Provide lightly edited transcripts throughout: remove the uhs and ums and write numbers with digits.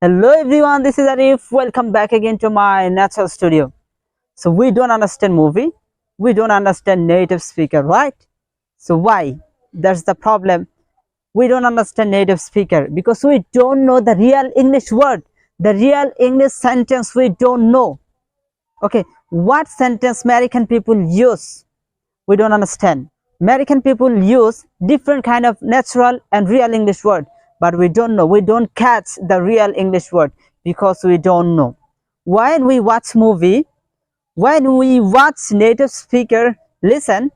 Hello everyone, this is Arif. Welcome back again to my natural studio. So we don't understand movie, we don't understand native speaker, right? So why? That's the problem. We don't understand native speaker because we don't know the real English word, the real English sentence we don't know. Okay, what sentence American people use? We don't understand. American people use different kind of natural and real English word, but we don't know. We don't catch the real English word because we don't know. When we watch movie, when we watch native speaker listen,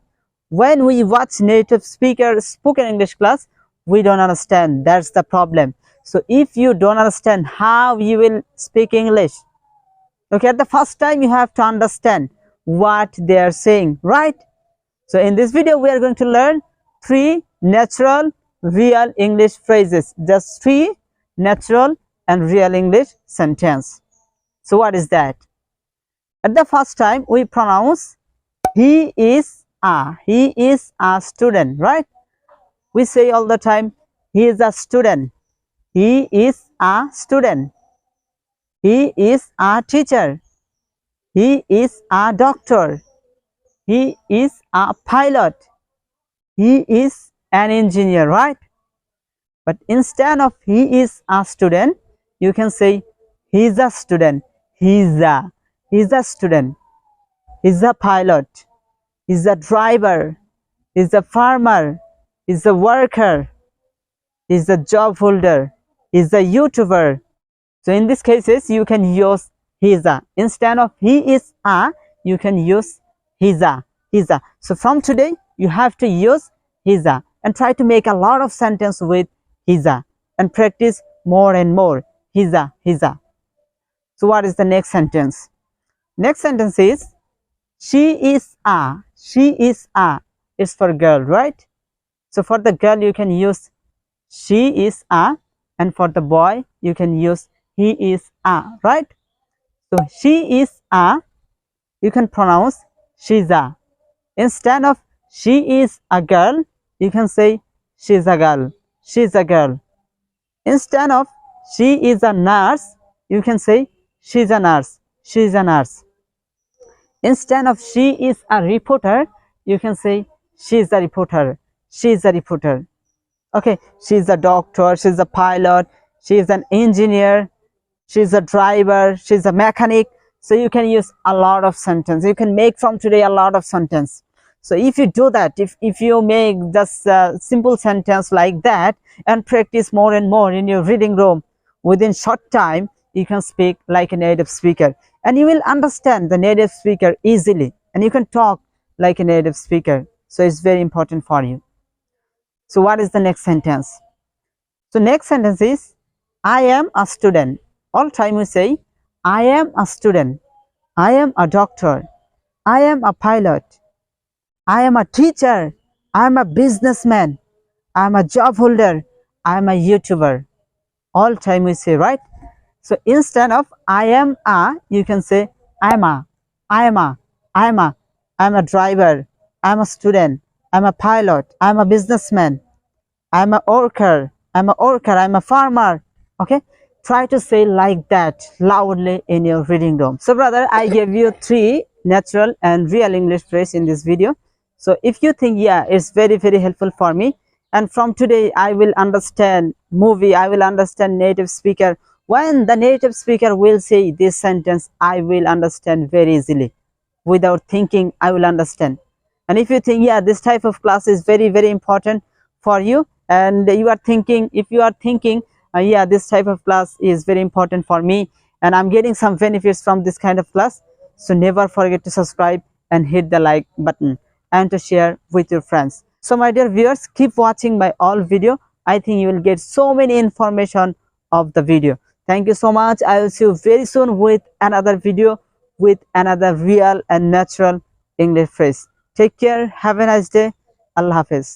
when we watch native speaker spoken English class, we don't understand. That's the problem. So if you don't understand how you will speak English, okay, at the first time you have to understand what they are saying, right? So in this video, we are going to learn 3 natural real English phrases. Just 3 natural and real English sentence. So what is that? At the first time, we pronounce he is a student, right? We say all the time, he is a student. He is a student. He is a teacher. He is a doctor. He is a pilot. He is an engineer, right? But instead of he is a student, you can say he's a student. He's a student. He's a pilot. He's a driver. He's a farmer. He's a worker. He's a job holder. He's a YouTuber. So in these cases, you can use he's a. Instead of he is a, you can use he's a. So from today, you have to use he's a and try to make a lot of sentence with he's a and practice more and more. He's a. So what is the next sentence? Next sentence is she is a. It's for girl, right? So for the girl, you can use she is a, and for the boy, you can use he is a, right? So she is a, you can pronounce she's a. Instead of she is a girl, you can say she's a girl. She's a girl. Instead of she is a nurse, you can say she's a nurse. She's a nurse. Instead of she is a reporter, you can say she's a reporter. She's a reporter. Okay, she's a doctor, she's a pilot, she's an engineer, she's a driver, she's a mechanic. So you can use a lot of sentence. You can make from today a lot of sentence. So if you do that, if you make just a simple sentence like that and practice more and more in your reading room, within short time, you can speak like a native speaker. And you will understand the native speaker easily. And you can talk like a native speaker. So it's very important for you. So what is the next sentence? So next sentence is, I am a student. All time we say, I am a student. I am a doctor. I am a pilot. I am a teacher. I am a businessman. I am a job holder. I am a YouTuber. All time we say, right? So instead of I am a, you can say I am a driver. I am a student. I am a pilot. I am a businessman. I am a worker. I am a farmer. Okay, try to say like that loudly in your reading room. So brother, I gave you 3 natural and real English phrase in this video. So if you think, yeah, it's very helpful for me, and from today I will understand movie, I will understand native speaker. When the native speaker will say this sentence, I will understand very easily. Without thinking, I will understand. And if you think, yeah, this type of class is very important for you, and you are thinking, if you are thinking, yeah, this type of class is very important for me and I'm getting some benefits from this kind of class, so never forget to subscribe and hit the like button and to share with your friends. So my dear viewers, keep watching my all video. I think you will get so many information of the video. Thank you so much. I will see you very soon with another video with another real and natural English phrase. Take care. Have a nice day. Allah Hafiz.